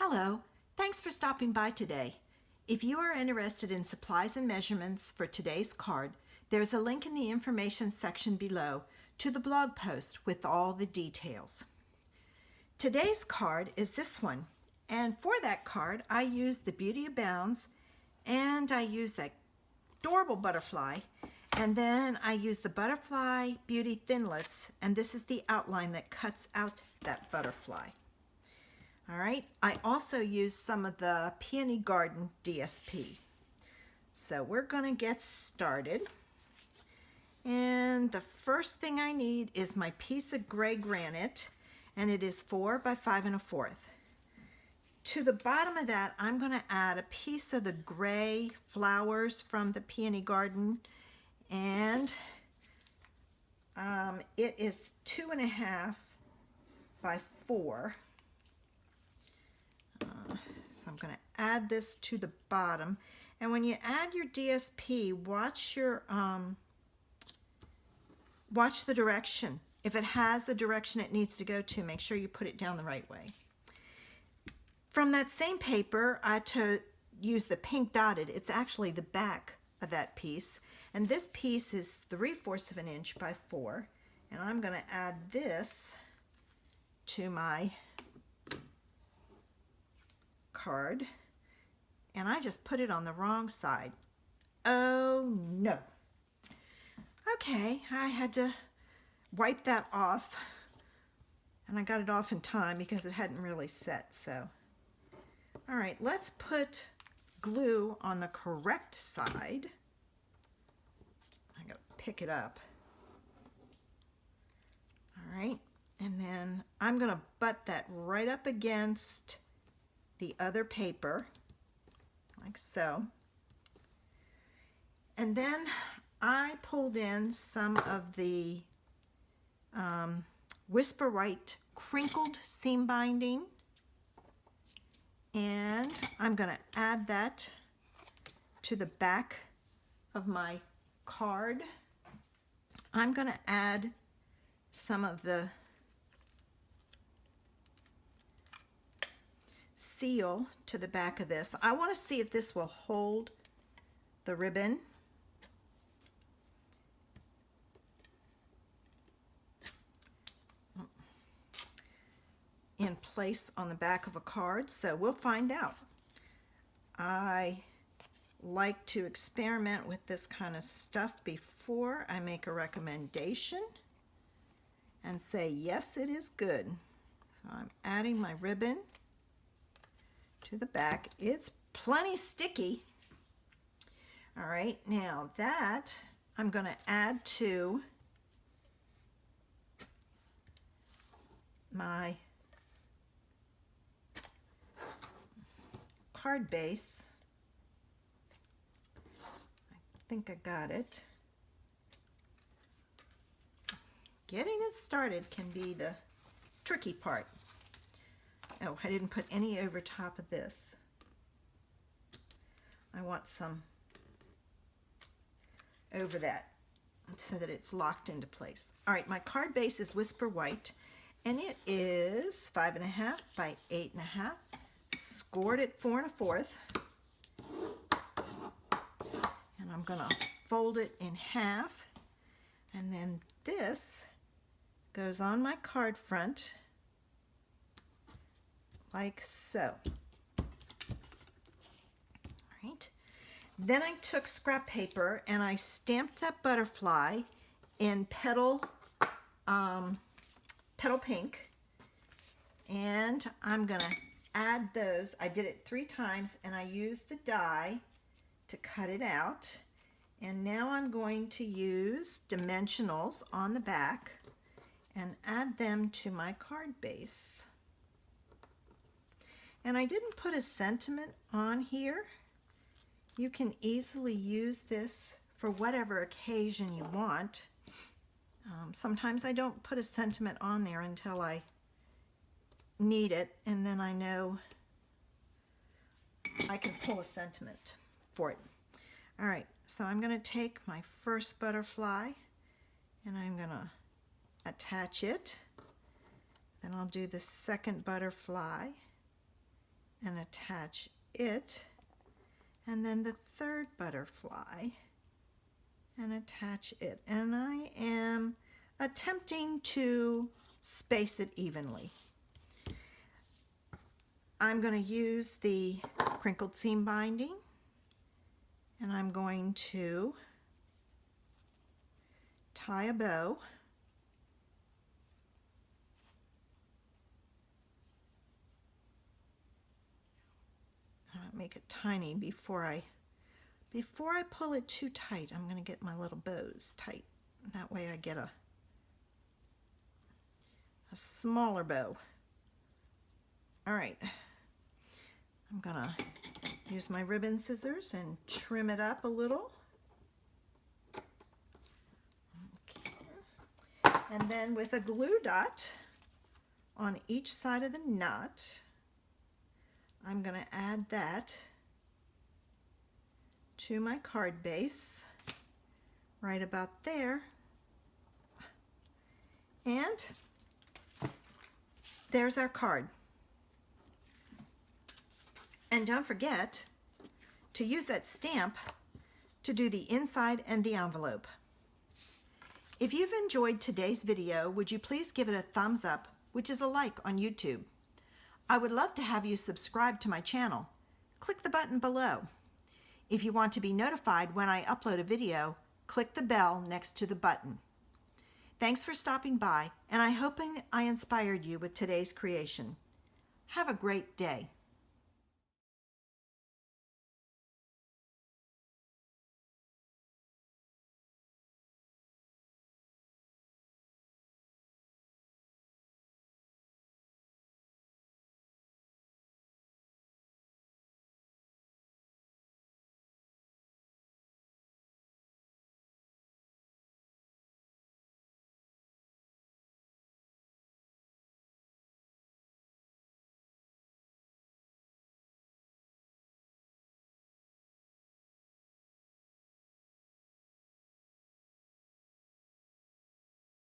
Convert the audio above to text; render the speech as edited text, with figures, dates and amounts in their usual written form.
Hello, thanks for stopping by today. If you are interested in supplies and measurements for today's card, there's a link in the information section below to the blog post with all the details. Today's card is this one, and for that card I used the Beauty Abounds, and I used that adorable butterfly, and then I used the Butterfly Beauty Thinlits, and this is the outline that cuts out that butterfly. All right, I also used some of the Peony Garden DSP. So we're gonna get started. And the first thing I need is my piece of gray granite, and it is 4 by 5 1/4. To the bottom of that, I'm gonna add a piece of the gray flowers from the Peony Garden, and it is 2.5 by 4. So I'm going to add this to the bottom, and when you add your DSP, watch the direction. If it has the direction it needs to go to, make sure you put it down the right way. From that same paper, I use the pink dotted. It's actually the back of that piece, and this piece is 3/4 of an inch by 4, and I'm going to add this to my card, and I just put it on the wrong side. Oh no. Okay, I had to wipe that off, and I got it off in time because it hadn't really set. So all right, let's put glue on the correct side. I gotta pick it up. All right, and then I'm gonna butt that right up against the other paper, like so. And then I pulled in some of the Whisper White crinkled seam binding, and I'm going to add that to the back of my card. I'm going to add some of the seal to the back of this. I want to see if this will hold the ribbon. In place on the back of a card, so we'll find out. I like to experiment with this kind of stuff before I make a recommendation and say yes, it is good. So I'm adding my ribbon to the back. It's plenty sticky. All right, now that I'm going to add to my card base. I think I got it. Getting it started can be the tricky part. Oh, I didn't put any over top of this. I want some over that so that it's locked into place. All right, my card base is Whisper White, and it is 5.5 by 8.5, scored at 4 1/4. And I'm gonna fold it in half, and then this goes on my card front like so. All right. Then I took scrap paper and I stamped that butterfly in Petal Pink, and I'm gonna add those. I did it 3 times, and I used the die to cut it out. And now I'm going to use dimensionals on the back and add them to my card base. And I didn't put a sentiment on here. You can easily use this for whatever occasion you want. Sometimes I don't put a sentiment on there until I need it, and then I know I can pull a sentiment for it. All right, so I'm going to take my first butterfly and I'm going to attach it. Then I'll do the second butterfly and attach it, and then the third butterfly and attach it. And I am attempting to space it evenly. I'm going to use the crinkled seam binding, and I'm going to tie a bow. Make it tiny before I pull it too tight. I'm going to get my little bows tight. That way I get a smaller bow. All right. I'm going to use my ribbon scissors and trim it up a little. Okay. And then with a glue dot on each side of the knot, I'm going to add that to my card base right about there. And there's our card. And don't forget to use that stamp to do the inside and the envelope. If you've enjoyed today's video, would you please give it a thumbs up, which is a like on YouTube. I would love to have you subscribe to my channel. Click the button below. If you want to be notified when I upload a video, click the bell next to the button. Thanks for stopping by, and I'm hoping I inspired you with today's creation. Have a great day.